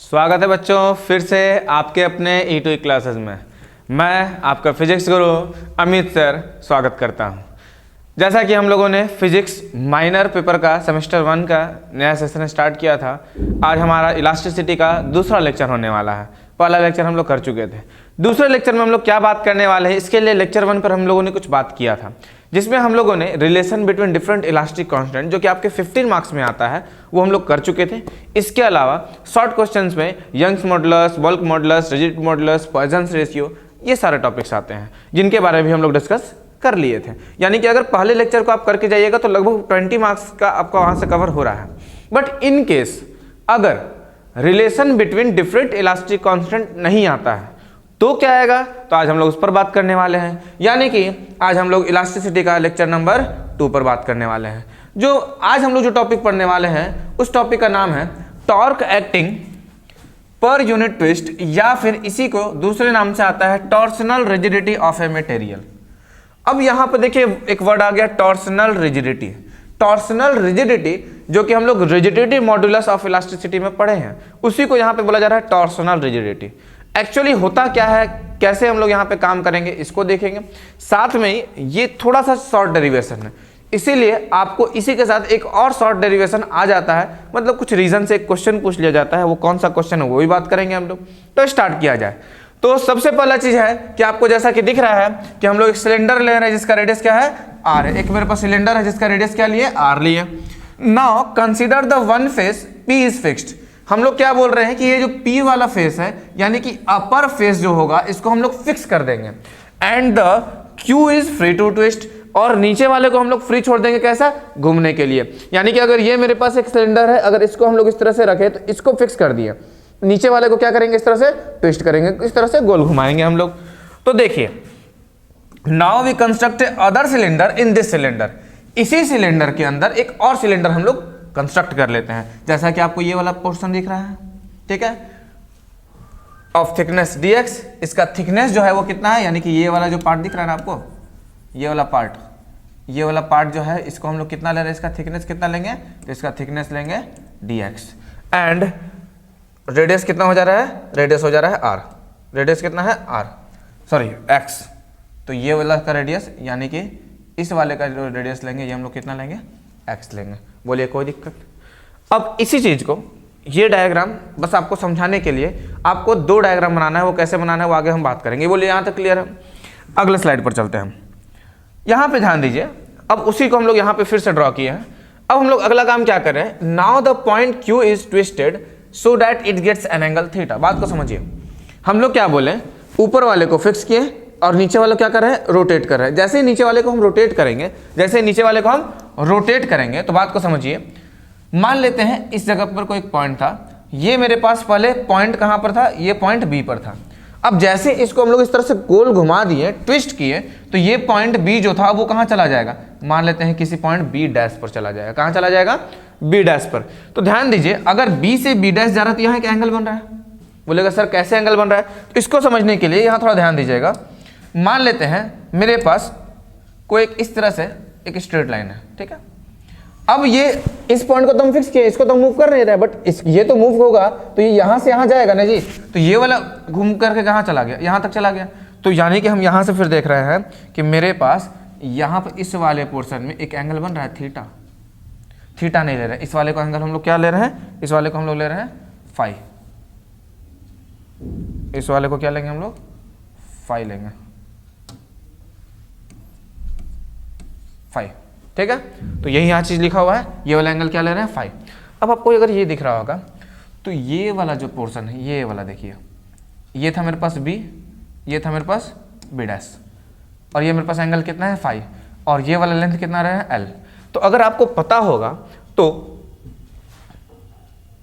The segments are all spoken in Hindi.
स्वागत है बच्चों फिर से आपके अपने E2E क्लासेस में। मैं आपका फिजिक्स गुरु अमित सर स्वागत करता हूं। जैसा कि हम लोगों ने फिजिक्स माइनर पेपर का सेमेस्टर 1 का नया सेशन स्टार्ट किया था, आज हमारा इलास्टिसिटी का दूसरा लेक्चर होने वाला है। पहला लेक्चर हम लोग कर चुके थे। दूसरे लेक्चर में हम लोग क्या बात करने वाले हैं, इसके लिए लेक्चर 1 पर हम लोगों ने कुछ बात किया था, जिसमें हम लोगों ने relation between different elastic constant जो कि आपके 15 मार्क्स में आता है वो हम लोग कर चुके थे। इसके अलावा शॉर्ट क्वेश्चंस में Young's modulus, bulk modulus, rigid modulus, Poisson's ratio, ये सारे टॉपिक्स आते हैं जिनके बारे में भी हम लोग डिस्कस कर लिए थे। यानी कि अगर पहले लेक्चर को आप करके जाइएगा तो लगभग 20 मार्क्स का आपका वहां से कवर हो रहा है। बट इन केस अगर relation between different elastic constant नहीं आता है तो क्या आएगा, तो आज हम लोग उस पर बात करने वाले हैं। यानी कि आज हम लोग इलास्टिसिटी का लेक्चर नंबर 2 पर बात करने वाले हैं। जो आज हम लोग जो टॉपिक पढ़ने वाले हैं उस टॉपिक का नाम है torque acting per unit twist, या फिर इसी को दूसरे नाम से आता है torsional rigidity of a material. अब यहां पर देखिए एक वर्ड आ गया टॉर्सनल रिजिडिटी। टॉर्सनल रिजिडिटी जो कि हम लोग रिजिडिटी मॉडुलस ऑफ इलास्टिसिटी में पढ़े हैं, उसी को यहां पे बोला जा रहा है टॉर्सनल रिजिडिटी। एक्चुअली होता क्या है, कैसे हम लोग यहाँ पे काम करेंगे इसको देखेंगे। साथ में ही ये थोड़ा सा शॉर्ट डेरिवेशन है, इसीलिए आपको इसी के साथ एक और शॉर्ट डेरिवेशन आ जाता है, मतलब कुछ रीजन से एक क्वेश्चन पूछ लिया जाता है। वो कौन सा क्वेश्चन है वो भी बात करेंगे हम लोग। तो स्टार्ट किया जाए तो सबसे पहला चीज है कि आपको जैसा कि दिख रहा है कि हम लोग एक सिलेंडर ले रहे हैं जिसका रेडियस क्या है r है। एक मेरे पास सिलेंडर है जिसका रेडियस क्या लिए r लिए। Now consider the one face p is fixed. हम लोग क्या बोल रहे हैं कि ये जो P वाला फेस है यानी कि अपर फेस जो होगा इसको हम लोग फिक्स कर देंगे, and the Q is free to twist, और नीचे वाले को हम लोग फ्री छोड़ देंगे, कैसा, घूमने के लिए। यानी कि अगर ये मेरे पास एक सिलेंडर है, अगर इसको हम लोग इस तरह से रखें तो इसको फिक्स कर दिए, नीचे वाले को क्या करेंगे, इस तरह से ट्विस्ट करेंगे, इस तरह से गोल घुमाएंगे हम लोग। तो देखिए now we construct other cylinder in this cylinder. इसी सिलेंडर के अंदर एक और सिलेंडर हम लोग कंस्ट्रक्ट कर लेते हैं, जैसा कि आपको ये वाला पोर्शन दिख रहा है, ठीक है, ऑफ थिकनेस dx। इसका थिकनेस जो है वो कितना है, यानी कि ये वाला जो पार्ट दिख रहा है ना आपको, ये वाला पार्ट जो है इसको हम लोग कितना ले रहे हैं, इसका थिकनेस कितना लेंगे, तो इसका थिकनेस लेंगे dx। एंड रेडियस कितना हो जा रहा है, रेडियस हो जा रहा है r। रेडियस कितना है r, सॉरी x। तो ये वाला का रेडियस यानी कि इस वाले का जो रेडियस लेंगे ये हम लोग कितना लेंगे, x लेंगे। बोलिए कोई दिक्कत। अब इसी चीज को, ये डायग्राम बस आपको समझाने के लिए आपको 2 डायग्राम बनाना है, वो कैसे बनाना है वो आगे हम बात करेंगे। बोलिए यहाँ तक क्लियर है। अगले स्लाइड पर चलते हैं। यहाँ पे ध्यान दीजिए, अब उसी को हम लोग यहाँ पे फिर से ड्रॉ किए हैं। अब हम लोग अगला काम क्या कर रहे हैं, now the point Q is twisted so that it gets an angle theta. बात को समझिए, हम लोग क्या बोले, ऊपर वाले को फिक्स किए और नीचे वाले क्या कर रहे हैं, रोटेट कर रहे हैं। जैसे ही नीचे वाले को हम रोटेट करेंगे, तो बात को समझिए। मान लेते हैं इस जगह पर कोई एक पॉइंट था, ये मेरे पास पहले पॉइंट कहां पर था, ये पॉइंट बी पर था। अब जैसे इसको हम लोग इस तरह से गोल घुमा दिए, ट्विस्ट किए, तो ये पॉइंट बी जो था वो कहां चला जाएगा, मान लेते हैं किसी पॉइंट बी डैश पर चला जाएगा। कहां चला जाएगा, बी डैश पर। तो ध्यान दीजिए, अगर बी से बी डैश जा रहा है तो यहाँ एक एंगल बन रहा है। बोलेगा सर कैसे एंगल बन रहा है, तो इसको समझने के लिए यहाँ थोड़ा ध्यान दीजिएगा। मान लेते हैं मेरे पास कोई एक इस तरह से एक स्ट्रेट लाइन है, ठीक है। अब ये इस पॉइंट को तो हम फिक्स किए, इसको तो मूव कर नहीं रहे, बट ये तो मूव होगा तो ये यहां से यहां जाएगा ना जी। तो ये वाला घूम करके कहां चला गया, यहां तक चला गया। तो यानी कि हम यहां से फिर देख रहे हैं कि मेरे पास यहां पर इस वाले पोर्शन में एक एंगल बन रहा है थीटा। थीटा नहीं ले रहे, इस वाले को एंगल हम लोग क्या ले रहे हैं, इस वाले को हम लोग ले रहे हैं फाई। इस वाले को क्या लेंगे हम लोग, फाई लेंगे, फाई, ठीक है। तो यही यहाँ चीज लिखा हुआ है, ये वाला एंगल क्या ले रहे हैं, फाई। अब आपको अगर ये दिख रहा होगा तो ये वाला जो पोर्शन है, ये वाला देखिए, ये था मेरे पास बी, ये था मेरे पास बी डैश, और ये मेरे पास एंगल कितना है, फाई, और ये वाला लेंथ कितना रहा है, एल। तो अगर आपको पता होगा तो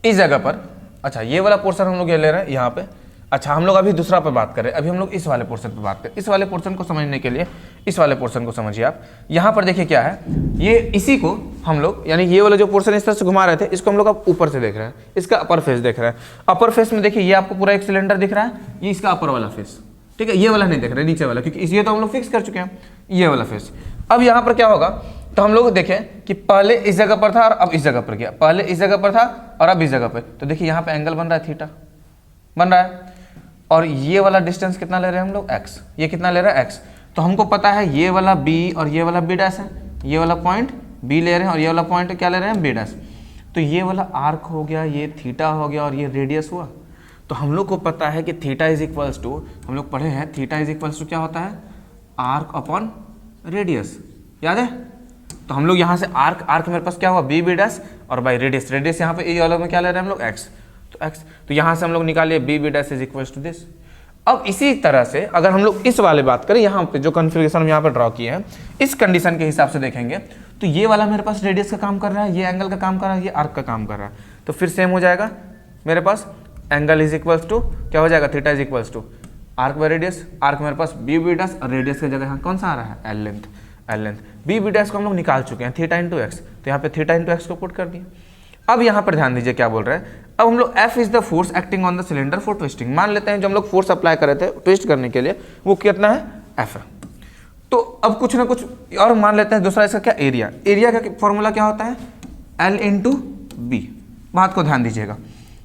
इस जगह पर, अच्छा ये वाला पोर्शन हम लोग ये ले रहे हैं यहाँ पे। अच्छा हम लोग अभी दूसरा पर बात करें, अभी हम लोग इस वाले पोर्शन पर बात करें। इस वाले पोर्शन को समझने के लिए इस वाले पोर्शन को समझिए आप। यहाँ पर देखिए क्या है, ये इसी को हम लोग, यानी ये वाला जो पोर्शन इस तरह से घुमा रहे थे, इसको हम लोग अब ऊपर से देख रहे हैं, इसका अपर फेस देख रहे हैं। अपर फेस में देखिए ये आपको पूरा एक सिलेंडर दिख रहा है, ये इसका अपर वाला फेस, ठीक है। ये वाला नहीं देख रहे, नीचे वाला, क्योंकि ये तो हम लोग फिक्स कर चुके हैं, ये वाला फेस। अब यहाँ पर क्या होगा, तो हम लोग देखें कि पहले इस जगह पर था और अब इस जगह पर गया, पहले इस जगह पर था और अब इस जगह पर। तो देखिए यहाँ पे एंगल बन रहा है थीटा, बन रहा है। और ये वाला डिस्टेंस कितना ले रहे हैं हम लोग x, ये कितना ले रहा है x। तो हमको पता है ये वाला b और ये वाला b डैश है, ये वाला पॉइंट b ले रहे हैं और ये वाला पॉइंट क्या ले रहे हैं b डैश। तो ये वाला आर्क हो गया, ये थीटा हो गया और ये रेडियस हुआ। तो हम लोग को पता है कि थीटा इज इक्वल्स टू, हम लोग पढ़े हैं थीटा इज इक्वल्स टू क्या होता है, आर्क अपॉन रेडियस, याद है। तो हम लोग यहाँ से आर्क मेरे पास क्या हुआ b डैश और बाई रेडियस यहाँ पे ये वाला में क्या ले रहे हैं हम लोग x, तो x, तो यहाँ से हम लोग निकालिए b dash is equals to this. अब इसी तरह से अगर हम लोग इस वाले बात करें, यहाँ पे जो कन्फिग्रेशन हम यहाँ पर ड्रॉ किए हैं इस कंडीशन के हिसाब से देखेंगे तो ये वाला मेरे पास रेडियस का काम कर रहा है, ये एंगल का काम कर रहा है, ये आर्क का काम कर रहा है। तो फिर सेम हो जाएगा मेरे पास, एंगल इज इक्वल्स टू क्या हो जाएगा, theta is equals to arc by radius. Arc मेरे पास b डैश और रेडियस की जगह यहाँ कौन सा आ रहा है, एल लेंथ। b डैश को हम लोग निकाल चुके हैं, थीटा इंटू एक्स, तो यहाँ पे थीटा इंटू एक्स को पुट कर दिया। अब यहाँ पर ध्यान दीजिए क्या बोल रहे हैं, अब हम लोग F is the force acting on the cylinder for twisting. मान लेते हैं जो हम लोग फोर्स अप्लाई कर रहे थे ट्विस्ट करने के लिए वो कितना है, F है। तो अब कुछ ना कुछ और मान लेते हैं दूसरा, इसका क्या, एरिया। एरिया का फॉर्मूला क्या होता है, L इंटू बी। बात को ध्यान दीजिएगा,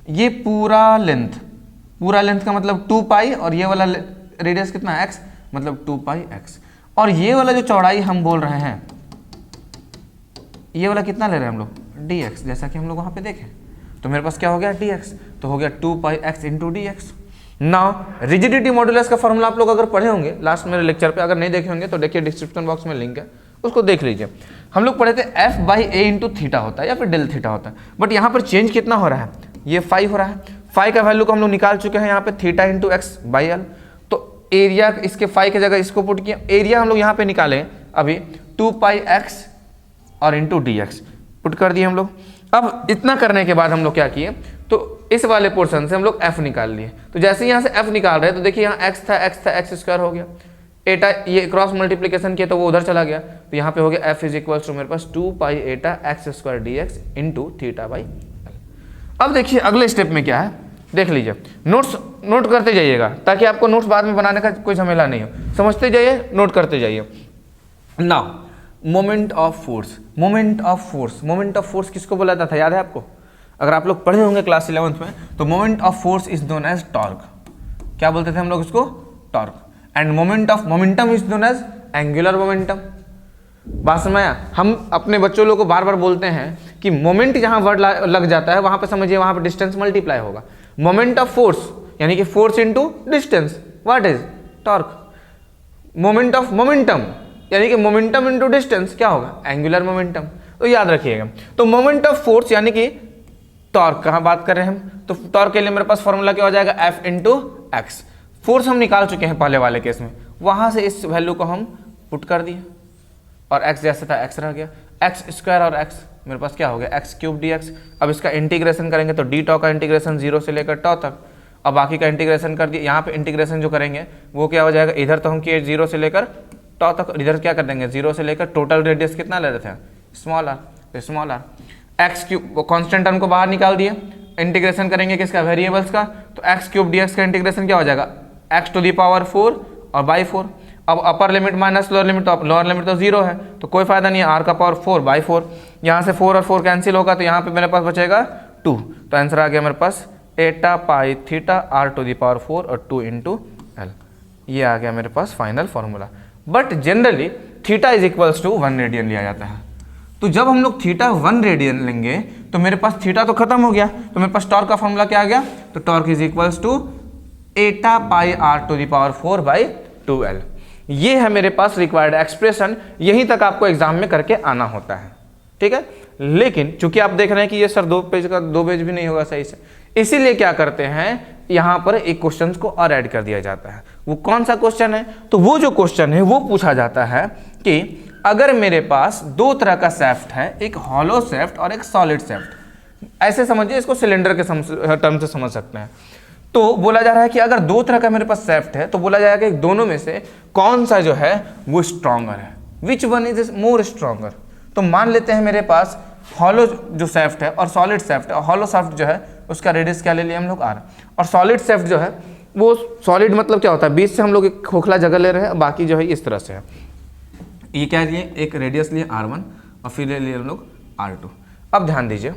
ये पूरा लेंथ का मतलब 2 पाई और ये वाला रेडियस कितना है, x, मतलब 2 पाई x। और ये वाला जो चौड़ाई हम बोल रहे हैं, ये वाला कितना ले रहे हैं हम लोग, dx, जैसा कि हम लोग वहाँ पे देखें। तो मेरे पास क्या हो गया, dx, तो हो गया 2 पाई x into D x. Now rigidity modulus का फॉर्मूला आप लोग अगर पढ़े होंगे लास्ट मेरे लेक्चर पे, अगर नहीं देखे होंगे तो देखिए डिस्क्रिप्शन बॉक्स में लिंक है, उसको देख लीजिए। हम लोग पढ़े थे F by A into theta होता है या फिर डेल थीटा होता है, बट यहाँ पर चेंज कितना हो रहा है, ये फाई हो रहा है। फाई का वैल्यू को हम लोग निकाल चुके हैं यहाँ पे theta into x by L. तो एरिया इसके फाई की जगह इसको पुट किया, एरिया हम लोग यहाँ पे निकालें अभी 2 पाई एक्स और इंटू डी एक्स पुट कर दिए हम लोग। अब इतना करने के बाद हम लोग क्या किए, तो इस वाले पोर्शन से हम लोग f निकाल लिए। तो जैसे यहाँ से f निकाल रहे हैं तो देखिए यहाँ x था x स्क्वायर हो गया, एटा ये क्रॉस मल्टीप्लिकेशन किया तो वो उधर चला गया, तो यहाँ पे हो गया f इज इक्वल टू मेरे पास 2 पाई एटा x square D x into theta by L. अब देखिए अगले स्टेप में क्या है, देख लीजिए, नोट करते जाइएगा ताकि आपको नोट्स बाद में बनाने का कोई झमेला नहीं हो, समझते जाइए, नोट करते जाइए। नाउ मोमेंट ऑफ फोर्स किसको बोला जाता था, याद है आपको, अगर आप लोग पढ़े होंगे क्लास 11th में, तो moment of force is known as torque. क्या बोलते थे हम लोग इसको, torque. And moment of momentum is known as angular momentum. बात समझ आया, हम अपने बच्चों लोगों को बार बार बोलते हैं कि मोमेंट जहां वर्ड लग जाता है वहां पे समझिए वहां पे डिस्टेंस मल्टीप्लाई होगा। मोमेंट ऑफ फोर्स यानी कि force into distance, what is torque. Moment of momentum यानी कि मोमेंटम इनटू डिस्टेंस क्या होगा, एंगुलर मोमेंटम। तो याद रखिएगा, तो मोमेंट ऑफ फोर्स यानी कि टॉर्क, कहाँ बात कर रहे हैं हम, तो टॉर्क के लिए मेरे पास फॉर्मूला क्या हो जाएगा, F इंटू एक्स। फोर्स हम निकाल चुके हैं पहले वाले केस में, वहां से इस वैल्यू को हम पुट कर दिए और x जैसे था x रह गया, एक्स स्क्वायर और x मेरे पास क्या हो गया, एक्स क्यूब डी एक्स। अब इसका इंटीग्रेशन करेंगे तो डी टॉ का इंटीग्रेशन 0 से लेकर टॉ तक, अब बाकी का इंटीग्रेशन कर दिए। यहाँ पे इंटीग्रेशन जो करेंगे वो क्या हो जाएगा, इधर तो हम किए 0 से लेकर टॉ तक, इधर क्या कर देंगे 0 से लेकर टोटल रेडियस कितना ले रहे थे, स्मॉल आर, तो small r. X cube constant term को बाहर निकाल दिए, इंटीग्रेशन करेंगे किसका, वेरिएबल्स का, तो एक्स क्यूब डी एक्स का इंटीग्रेशन क्या हो जाएगा, एक्स टू दी पावर 4 और बाई 4। अब upper limit minus lower limit, तो लोअर लिमिट तो 0 है तो कोई फायदा नहीं है, आर का पावर 4 बाई 4। यहाँ से 4 और 4 कैंसिल होगा तो यहाँ पे मेरे पास बचेगा 2, तो आंसर आ गया मेरे पास eta pi theta R to the power 4 और 2 इंटू एल। ये आ गया मेरे पास final formula. But generally theta is equals to 1 radian लिया जाता है। तो जब हम लोग थीटा 1 रेडियन लेंगे तो मेरे पास थीटा तो खत्म हो गया, तो मेरे पास टॉर्क का फॉर्मूला क्या आ गया, तो torque is equals to eta pi R to the power 4 by 2l। ये है मेरे पास रिक्वायर्ड एक्सप्रेशन, यहीं तक आपको एग्जाम में करके आना होता है, ठीक है। लेकिन चूंकि आप देख रहे हैं कि ये सर 2 पेज भी नहीं होगा सही से, इसीलिए क्या करते हैं यहाँ पर एक क्वेश्चन को और ऐड कर दिया जाता है। वो कौन सा क्वेश्चन है, तो वो जो क्वेश्चन है वो पूछा जाता है कि अगर मेरे पास 2 तरह का शेफ्ट है, एक हॉलो शेफ्ट और एक सॉलिड शेफ्ट, ऐसे समझिए, इसको सिलेंडर के टर्म से समझ सकते हैं। तो बोला जा रहा है कि अगर 2 तरह का मेरे पास शेफ्ट है तो बोला जाएगा कि दोनों में से कौन सा जो है वो स्ट्रॉन्गर है, which one is more stronger. तो मान लेते हैं मेरे पास हॉलो जो शेफ्ट है और सॉलिड शेफ्ट है। हॉलो शेफ्ट जो है उसका रेडियस क्या ले लिया हम लोग r, और सॉलिड शेफ्ट जो है वो सॉलिड मतलब क्या होता है, बीच से हम लोग एक खोखला जगह ले रहे हैं, बाकी जो है इस तरह से है। ये क्या लिए, एक रेडियस लिए r1 और फिर ले लिए हम लोग r2। अब ध्यान दीजिए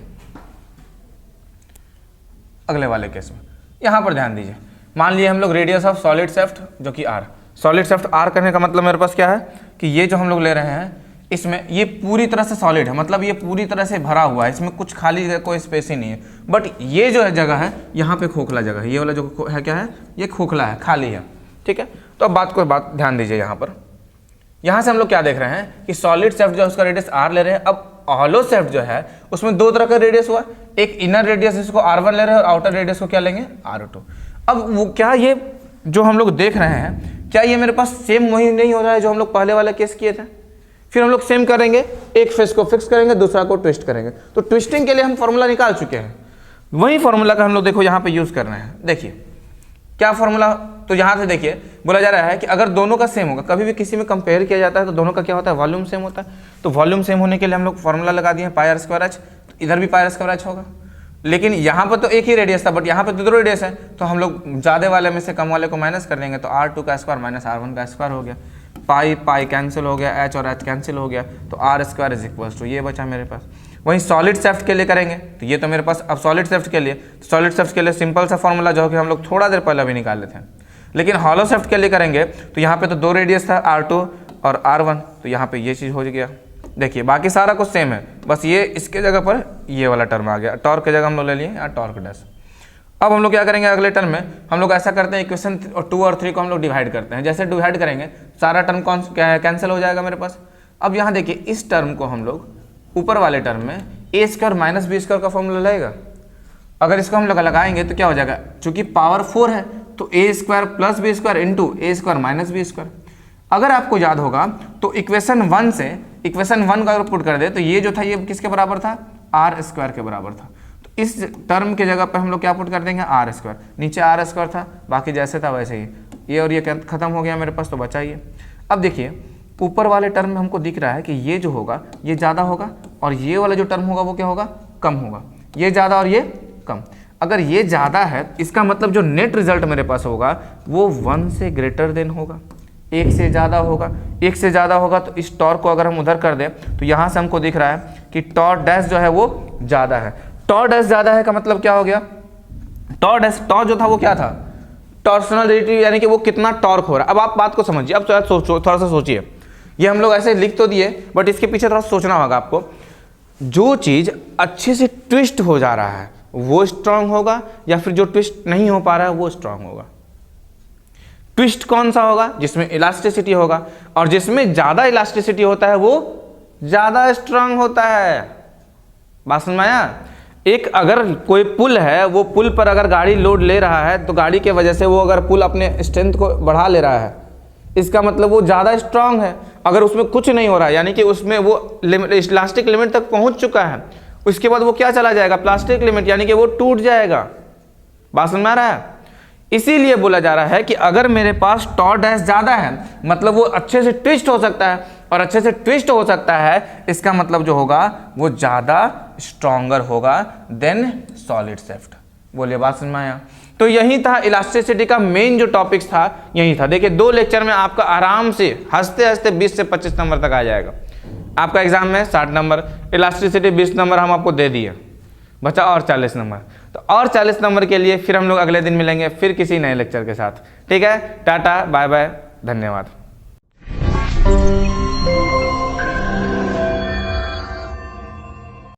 अगले वाले केस में, यहाँ पर ध्यान दीजिए, मान लिए हम लोग रेडियस ऑफ सॉलिड शेफ्ट जो कि r, सॉलिड शेफ्ट r करने का मतलब मेरे पास क्या है कि ये जो हम लोग ले रहे हैं इसमें ये पूरी तरह से सॉलिड है, मतलब ये पूरी तरह से भरा हुआ है, इसमें कुछ खाली कोई स्पेस ही नहीं है। बट ये जो है जगह है यहाँ पे खोखला जगह है, ये वाला जो है क्या है, ये खोखला है, खाली है, ठीक है। तो अब बात ध्यान दीजिए, यहाँ से हम लोग क्या देख रहे हैं कि सॉलिड शेफ्ट जो है उसका रेडियस r ले रहे हैं। अब हॉलो शेफ्ट जो है उसमें दो तरह का रेडियस हुआ, एक इनर रेडियस जिसको r1 ले रहे हैं और आउटर रेडियस को क्या लेंगे, r2। अब वो क्या ये जो हम लोग देख रहे हैं क्या ये मेरे पास सेम वही नहीं हो रहा है जो हम लोग पहले वाला केस किए थे? फिर हम लोग सेम करेंगे, एक फेस को फिक्स करेंगे, दूसरा को ट्विस्ट करेंगे। तो ट्विस्टिंग के लिए हम फॉर्मूला निकाल चुके हैं, वही फॉर्मूला का हम लोग देखो यहाँ पे यूज कर रहे हैं। देखिए क्या फॉर्मूला, तो यहाँ से देखिए बोला जा रहा है कि अगर दोनों का सेम होगा, कभी भी किसी में कंपेयर किया जाता है तो दोनों का क्या होता है, वॉल्यूम सेम होता है। तो वॉल्यूम सेम होने के लिए हम लोग फॉर्मूला लगा दिए पाई r स्क्वायर h, तो इधर भी पाई r स्क्वायर h होगा। लेकिन यहाँ पर तो एक ही रेडियस था, बट यहाँ पे दो रेडियस है, तो हम लोग ज़्यादा वाले में से कम वाले को माइनस कर देंगे, तो r2 का स्क्वायर माइनस r1 का स्क्वायर हो गया, पाई कैंसिल हो गया, h और h कैंसिल हो गया, तो r square is equals to ये बचा मेरे पास। वहीं सॉलिड शेफ्ट के लिए करेंगे तो ये तो मेरे पास अब सॉलिड शेफ्ट के लिए सिंपल सा फॉर्मूला जो कि हम लोग थोड़ा देर पहले भी निकाले थे। लेकिन हॉलो शेफ्ट के लिए करेंगे तो यहाँ पे तो दो रेडियस था, r2 और r1, तो यहाँ पे ये चीज़ हो गया। देखिए बाकी सारा कुछ सेम है, बस ये इसके जगह पर ये वाला टर्म आ गया, टॉर्क की जगह हम लोग ले लिए यहाँ टॉर्क डैश। अब हम लोग क्या करेंगे, अगले टर्म में हम लोग ऐसा करते हैं, इक्वेशन 2 और 3 को हम लोग डिवाइड करते हैं। जैसे डिवाइड करेंगे सारा टर्म कैंसिल हो जाएगा मेरे पास। अब यहाँ देखिए इस टर्म को हम लोग ऊपर वाले टर्म में a square minus b square का फॉर्मूला लगेगा। अगर इसको हम लोग लगाएंगे तो क्या हो जाएगा, चूंकि पावर 4 है तो a square plus b square into a square minus b square. अगर आपको याद होगा तो इक्वेशन 1 से इक्वेशन 1 का अगर पुट कर दे तो ये जो था ये किसके बराबर था, r स्क्वायर के बराबर था। तो इस टर्म के जगह पे हम लोग क्या पुट कर देंगे, r स्क्वायर, नीचे r स्क्वायर था, बाकी जैसे था वैसे ही, ये और ये खत्म हो गया मेरे पास, तो बचा ये। अब देखिए ऊपर वाले टर्म में हमको दिख रहा है कि ये जो होगा ये ज़्यादा होगा और ये वाला जो टर्म होगा वो क्या होगा, कम होगा, ये ज़्यादा और ये कम। अगर ये ज़्यादा है इसका मतलब जो नेट रिजल्ट मेरे पास होगा वो 1 से ग्रेटर देन होगा, 1 से ज़्यादा होगा। 1 से ज़्यादा होगा तो इस टॉर्क को अगर हम उधर कर दें तो यहाँ से हमको दिख रहा है कि टॉर्क डैश जो है वो ज़्यादा है। टॉर्क डैश ज़्यादा है का मतलब क्या हो गया, टॉर्क जो था वो क्या था, टॉर्सनल रिलेटिव, यानी कि वो कितना टॉर्क हो रहा है। अब आप बात को समझिए, अब थोड़ा सा सोचिए, ये हम लोग ऐसे लिख तो दिए बट इसके पीछे थोड़ा सोचना होगा आपको। जो चीज़ अच्छे से ट्विस्ट हो जा रहा है वो स्ट्रांग होगा या फिर जो ट्विस्ट नहीं हो पा रहा है वो स्ट्रांग होगा। ट्विस्ट कौन सा होगा, जिसमें इलास्टिसिटी होगा, और जिसमें ज़्यादा इलास्टिसिटी होता है वो ज़्यादा स्ट्रांग होता है। बात समझ में आया? एक अगर कोई पुल है, वो पुल पर अगर गाड़ी लोड ले रहा है तो गाड़ी के वजह से वो अगर पुल अपने स्ट्रेंथ को बढ़ा ले रहा है, इसका मतलब वो ज़्यादा स्ट्रांग है। अगर उसमें कुछ नहीं हो रहा है, यानी कि उसमें वो इलास्टिक लिमिट तक पहुंच चुका है, उसके बाद वो क्या चला जाएगा, प्लास्टिक लिमिट, यानी कि वो टूट जाएगा। बात समझ में आ रहा है? इसीलिए बोला जा रहा है कि अगर मेरे पास टॉर्क डैश ज़्यादा है मतलब वो अच्छे से ट्विस्ट हो सकता है, और अच्छे से ट्विस्ट हो सकता है इसका मतलब जो होगा वो ज़्यादा स्ट्रॉन्गर होगा देन सॉलिड शेफ्ट। बोलिए बात समझ में आया? तो यही था इलास्टिसिटी का मेन जो टॉपिक्स था, यही था। देखिए 2 लेक्चर में आपका आराम से हंसते हंसते 20 से 25 नंबर तक आ जाएगा। आपका एग्जाम में 60 नंबर, इलास्टिसिटी 20 नंबर हम आपको दे दिए, बचा और 40 नंबर। तो और 40 नंबर के लिए फिर हम लोग अगले दिन मिलेंगे फिर किसी नए लेक्चर के साथ। ठीक है, टाटा बाय बाय, धन्यवाद।